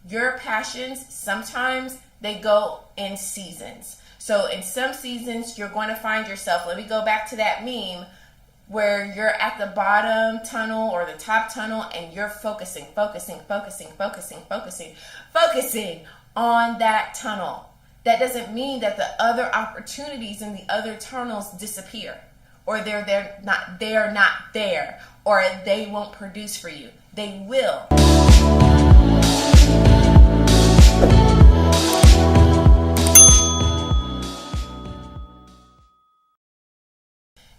your passions, sometimes they go in seasons. So in some seasons, you're going to find yourself, let me go back to that meme, where you're at the bottom tunnel or the top tunnel and you're focusing on that tunnel. That doesn't mean that the other opportunities in the other tunnels disappear, or they're not there, or they won't produce for you. They will.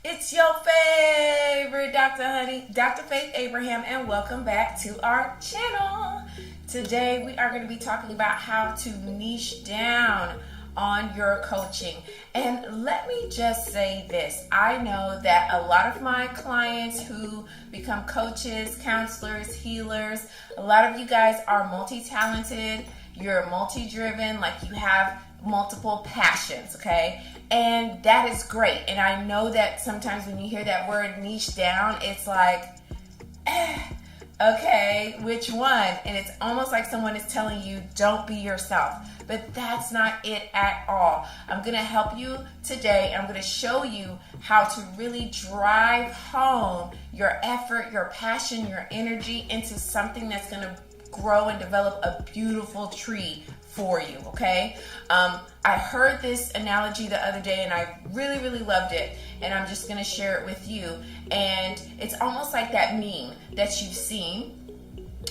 It's your favorite Dr. Honey, Dr. Faith Abraham, and welcome back to our channel. Today we are going to be talking about how to niche down on your coaching. And let me just say this. I know that a lot of my clients who become coaches, counselors, healers, a lot of you guys are multi-talented, you're multi-driven, like you have multiple passions, okay? And that is great. And I know that sometimes when you hear that word niche down, it's like, okay, which one? And it's almost like someone is telling you, don't be yourself. But that's not it at all. I'm going to help you today. I'm going to show you how to really drive home your effort, your passion, your energy into something that's going to grow and develop a beautiful tree for you, okay? I heard this analogy the other day and I really, really loved it, and I'm just gonna share it with you. And it's almost like that meme that you've seen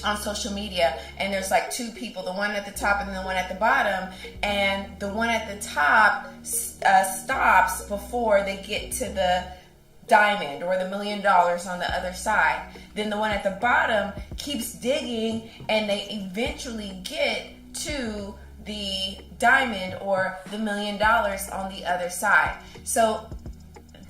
on social media, and there's like two people, the one at the top and the one at the bottom, and the one at the top stops before they get to the diamond or the $1 million on the other side. Then the one at the bottom keeps digging and they eventually get to the diamond or the $1 million on the other side. So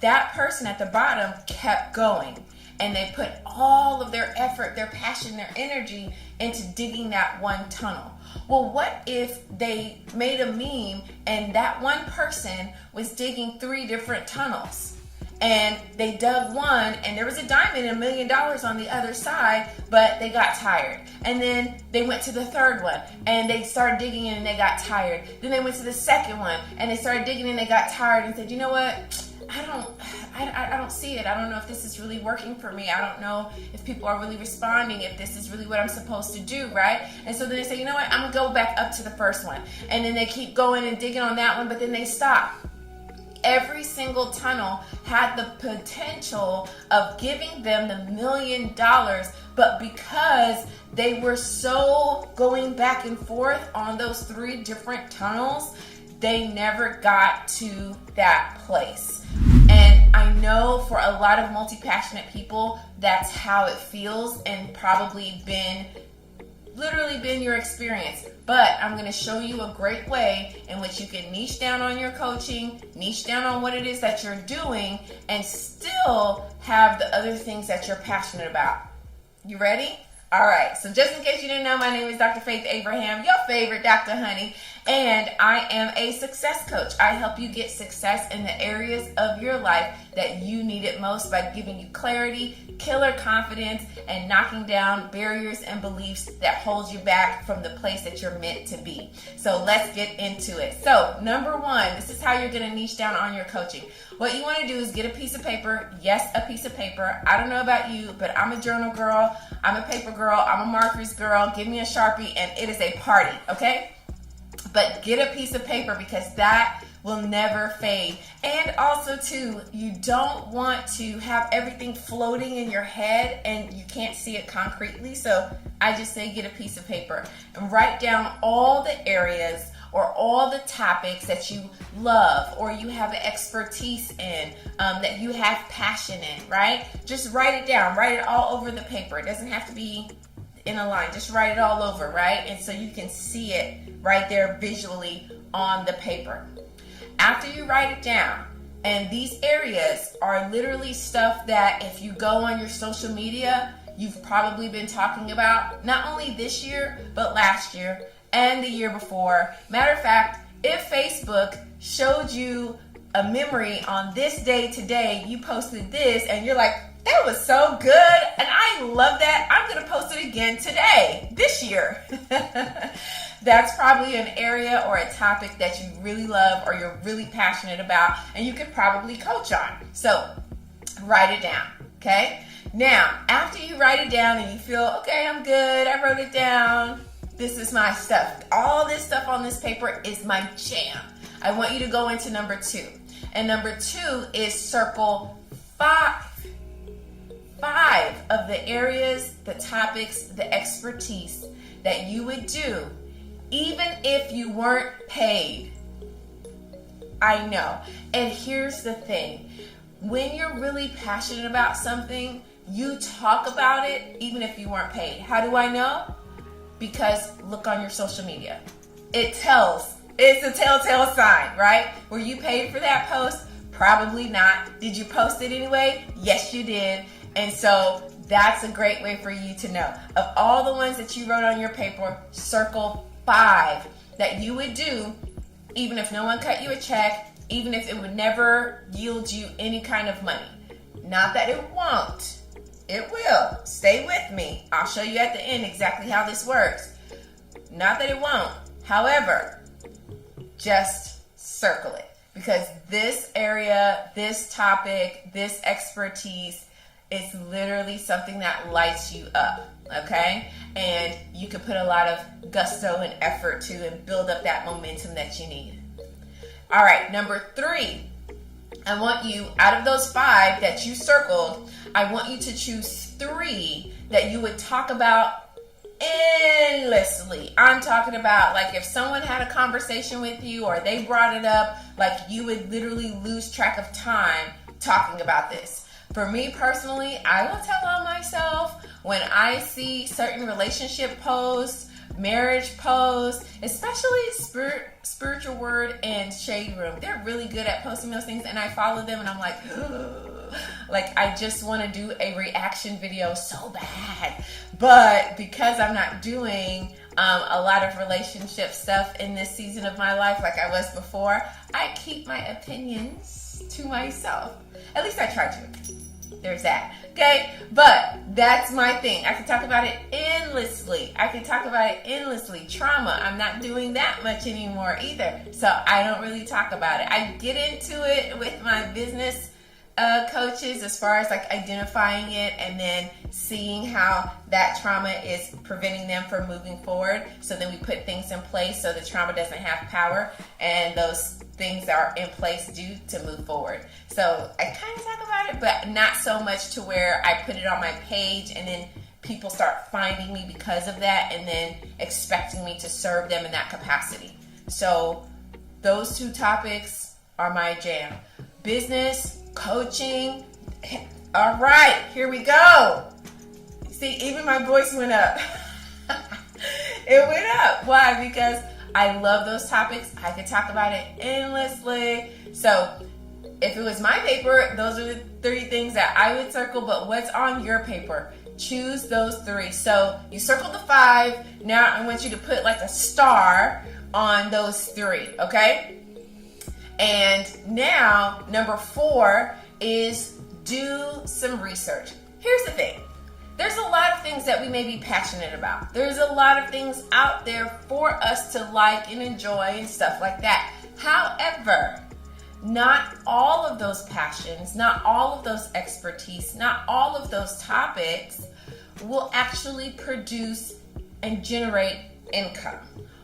that person at the bottom kept going, and they put all of their effort, their passion, their energy into digging that one tunnel. Well, what if they made a meme and that one person was digging 3 different tunnels? And they dug one, and there was a diamond and $1 million on the other side, but they got tired. And then they went to the third one, and they started digging in, and they got tired. Then they went to the second one, and they started digging in, and they got tired, and said, you know what? I don't see it. I don't know if this is really working for me. I don't know if people are really responding, if this is really what I'm supposed to do, right? And so then they say, you know what? I'm going to go back up to the first one. And then they keep going and digging on that one, but then they stop. Every single tunnel had the potential of giving them the $1 million, but because they were so going back and forth on those 3 different tunnels, they never got to that place. And I know for a lot of multi-passionate people, that's how it feels, and probably literally been your experience. But I'm going to show you a great way in which you can niche down on your coaching, niche down on what it is that you're doing, and still have the other things that you're passionate about. You ready? All right, so just in case you didn't know, my name is Dr. Faith Abraham, your favorite Dr. Honey, and I am a success coach. I help you get success in the areas of your life that you need it most by giving you clarity, killer confidence, and knocking down barriers and beliefs that hold you back from the place that you're meant to be. So let's get into it. So number 1, this is how you're going to niche down on your coaching. What you want to do is get a piece of paper. Yes, a piece of paper. I don't know about you, but I'm a journal girl. I'm a paper girl. I'm a markers girl. Give me a Sharpie and it is a party, okay? But get a piece of paper because that will never fade. And also too, you don't want to have everything floating in your head and you can't see it concretely. So I just say get a piece of paper and write down all the areas or all the topics that you love or you have expertise in, that you have passion in, right? Just write it down. Write it all over the paper. It doesn't have to be in a line. Just write it all over, right? And so you can see it right there visually on the paper. After you write it down, and these areas are literally stuff that if you go on your social media, you've probably been talking about, not only this year, but last year and the year before. Matter of fact, if Facebook showed you a memory on this day today, you posted this, and you're like, That was so good, and I love that. I'm going to post it again today, this year. That's probably an area or a topic that you really love or you're really passionate about, and you could probably coach on. So write it down, okay? Now, after you write it down and you feel, okay, I'm good, I wrote it down, this is my stuff. All this stuff on this paper is my jam. I want you to go into number 2. And number 2 is circle 5 of the areas, the topics, the expertise that you would do even if you weren't paid. I know. And here's the thing. When you're really passionate about something, you talk about it even if you weren't paid. How do I know? Because look on your social media. It tells. It's a telltale sign, right? Were you paid for that post? Probably not. Did you post it anyway? Yes, you did. And so that's a great way for you to know. Of all the ones that you wrote on your paper, circle 5 that you would do even if no one cut you a check, even if it would never yield you any kind of money. Not that it won't. It will. Stay with me. I'll show you at the end exactly how this works. Not that it won't. However, just circle it. Because this area, this topic, this expertise is literally something that lights you up, okay? And you can put a lot of gusto and effort to and build up that momentum that you need. All right, number 3. I want you, out of those 5 that you circled, I want you to choose 3 that you would talk about endlessly. I'm talking about like if someone had a conversation with you or they brought it up, like you would literally lose track of time talking about this. For me personally, I will tell on myself when I see certain relationship posts, marriage posts, especially spiritual word and shade room. They're really good at posting those things, and I follow them and I'm like, ugh. Like I just want to do a reaction video so bad. But because I'm not doing a lot of relationship stuff in this season of my life like I was before, I keep my opinions to myself. At least I try to. There's that. Okay? But that's my thing. I can talk about it endlessly. Trauma. I'm not doing that much anymore either. So I don't really talk about it. I get into it with my business coaches as far as like identifying it and then seeing how that trauma is preventing them from moving forward. So then we put things in place so the trauma doesn't have power and those things are in place due to move forward. So I kind of talk about it, but not so much to where I put it on my page and then people start finding me because of that and then expecting me to serve them in that capacity. So those 2 topics are my jam. Business, coaching. All right, here we go. See, even my voice went up. It went up. Why? Because I love those topics. I could talk about it endlessly. So if it was my paper, those are the 3 things that I would circle. But what's on your paper? Choose those 3. So you circled the 5. Now I want you to put like a star on those 3, okay? And now number 4 is do some research. Here's the thing. There's a lot of things that we may be passionate about. There's a lot of things out there for us to like and enjoy and stuff like that. However, not all of those passions, not all of those expertise, not all of those topics will actually produce and generate income.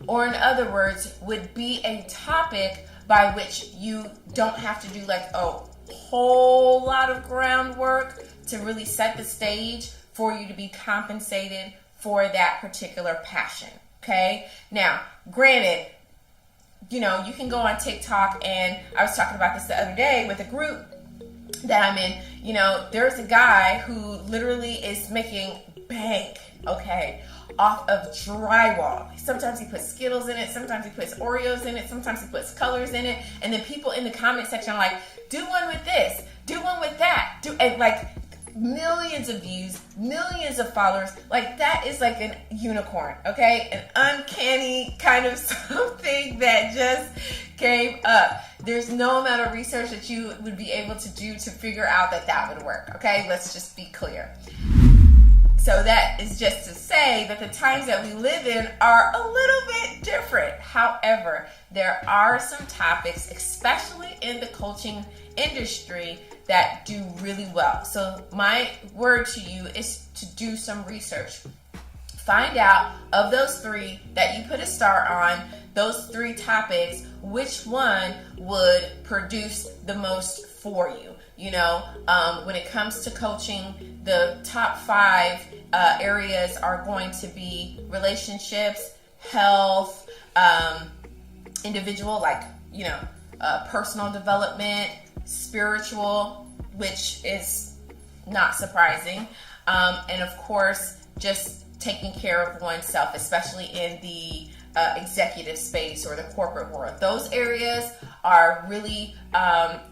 Or in other words, would be a topic by which you don't have to do like a whole lot of groundwork to really set the stage for you to be compensated for that particular passion, okay? Now, granted, you know, you can go on TikTok, and I was talking about this the other day with a group that I'm in. You know, there's a guy who literally is making bank, okay, off of drywall. Sometimes he puts Skittles in it, sometimes he puts Oreos in it, sometimes he puts colors in it, and then people in the comment section are like, do one with this, do one with that, and like millions of views, millions of followers. Like, that is like an unicorn, okay? An uncanny kind of something that just came up. There's no amount of research that you would be able to do to figure out that that would work, okay? Let's just be clear. So that is just to say that the times that we live in are a little bit different. However, there are some topics, especially in the coaching industry, that do really well. So my word to you is to do some research. Find out, of those three that you put a star on, those three topics, which one would produce the most for you. You know, when it comes to coaching, the top 5 areas are going to be relationships, health, individual, like, you know, personal development, spiritual, which is not surprising, and of course, just taking care of oneself, especially in the executive space or the corporate world. Those areas are really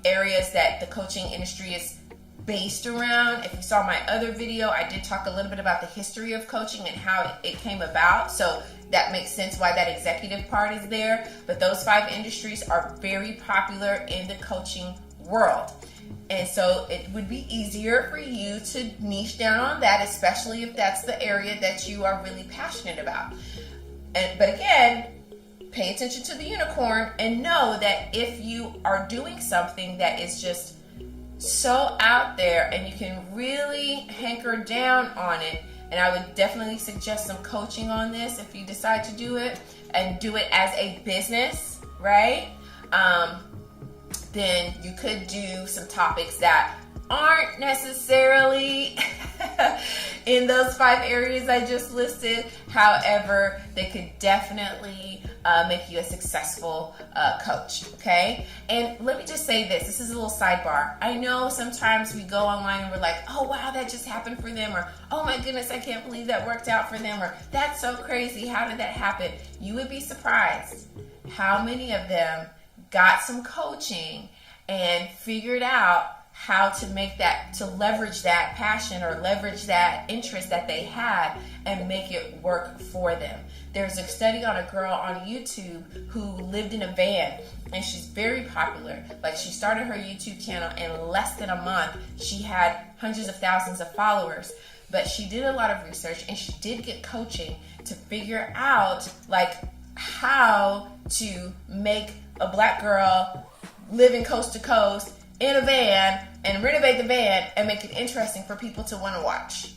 areas that the coaching industry is based around. If you saw my other video, I did talk a little bit about the history of coaching and how it came about. So that makes sense why that executive part is there. But those 5 industries are very popular in the coaching world. And so it would be easier for you to niche down on that, especially if that's the area that you are really passionate about. But again, pay attention to the unicorn and know that if you are doing something that is just so out there and you can really hanker down on it, and I would definitely suggest some coaching on this if you decide to do it and do it as a business, right? Then you could do some topics that aren't necessarily in those 5 areas I just listed. However, they could definitely make you a successful coach, okay? And let me just say this. This is a little sidebar. I know sometimes we go online and we're like, oh, wow, that just happened for them, or oh my goodness, I can't believe that worked out for them, or that's so crazy, how did that happen? You would be surprised how many of them got some coaching and figured out how to make that, to leverage that passion or leverage that interest that they had and make it work for them. There's a study on a girl on YouTube who lived in a van, and she's very popular. Like, she started her YouTube channel in less than a month. She had hundreds of thousands of followers, but she did a lot of research and she did get coaching to figure out like how to make a black girl living coast to coast in a van and renovate the van and make it interesting for people to want to watch.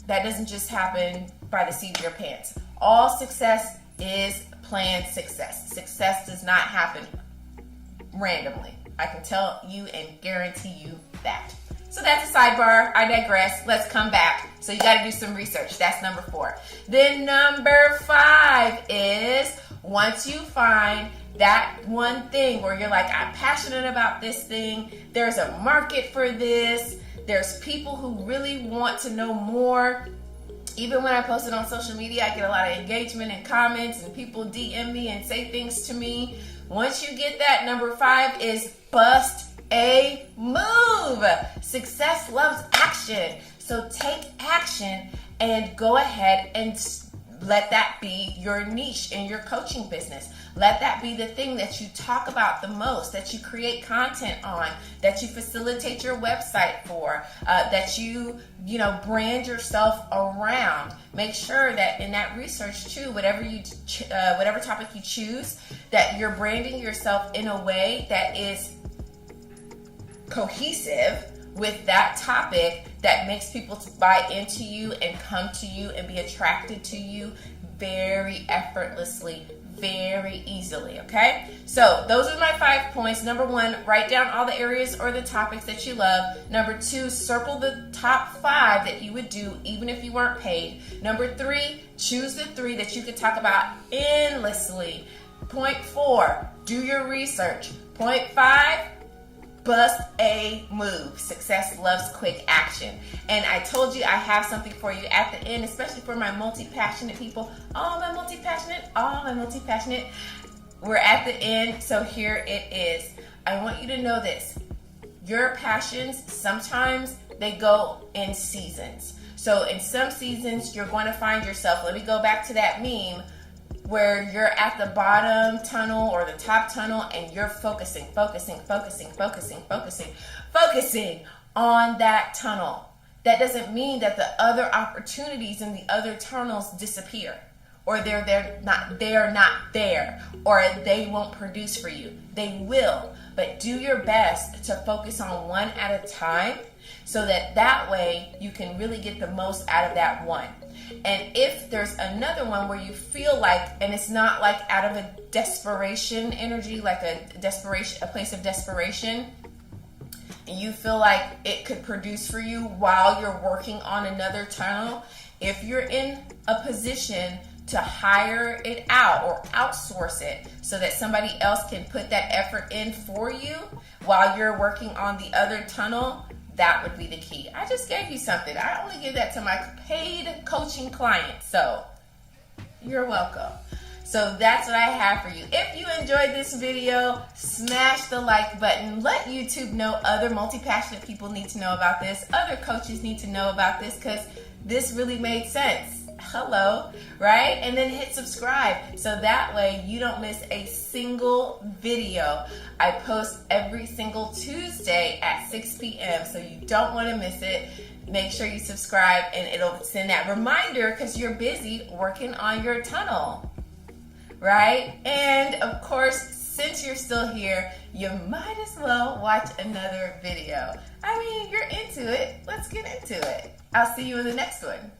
That doesn't just happen by the seat of your pants. All success is planned success. Success does not happen randomly. I can tell you and guarantee you that. So that's a sidebar. I digress. Let's come back. So you got to do some research. That's number 4. Then number 5 is, once you find that one thing where you're like, I'm passionate about this thing, there's a market for this, there's people who really want to know more. Even when I post it on social media, I get a lot of engagement and comments, and people DM me and say things to me. Once you get that, number 5 is bust a move. Success loves action. So take action and go ahead and let that be your niche in your coaching business. Let that be the thing that you talk about the most, that you create content on, that you facilitate your website for, that you brand yourself around. Make sure that in that research too, whatever topic you choose, that you're branding yourself in a way that is cohesive with that topic, that makes people buy into you and come to you and be attracted to you very effortlessly, very easily, okay? So those are my 5 points. Number 1, write down all the areas or the topics that you love. Number 2, circle the top 5 that you would do even if you weren't paid. Number 3, choose the 3 that you could talk about endlessly. Point 4, do your research. Point 5, bust a move. Success loves quick action. And I told you I have something for you at the end, especially for my multi-passionate people. All my multi-passionate. We're at the end, so here it is. I want you to know this. Your passions sometimes they go in seasons. So in some seasons, you're going to find yourself, let me go back to that meme, where you're at the bottom tunnel or the top tunnel and you're focusing on that tunnel. That doesn't mean that the other opportunities in the other tunnels disappear, or they're not there, or they won't produce for you. They will, but do your best to focus on one at a time, so that way you can really get the most out of that one. And if there's another one where you feel like, and it's not like out of a desperation energy, like a place of desperation, and you feel like it could produce for you while you're working on another tunnel, if you're in a position to hire it out or outsource it so that somebody else can put that effort in for you while you're working on the other tunnel, that would be the key. I just gave you something. I only give that to my paid coaching clients, so you're welcome. So that's what I have for you. If you enjoyed this video, smash the like button. Let YouTube know other multi-passionate people need to know about this. Other coaches need to know about this, because this really made sense. Hello, right? And then hit subscribe so that way you don't miss a single video. I post every single Tuesday at 6 p.m. so you don't want to miss it. Make sure you subscribe and it'll send that reminder because you're busy working on your tunnel, right? And of course, since you're still here, you might as well watch another video. I mean, you're into it. Let's get into it. I'll see you in the next one.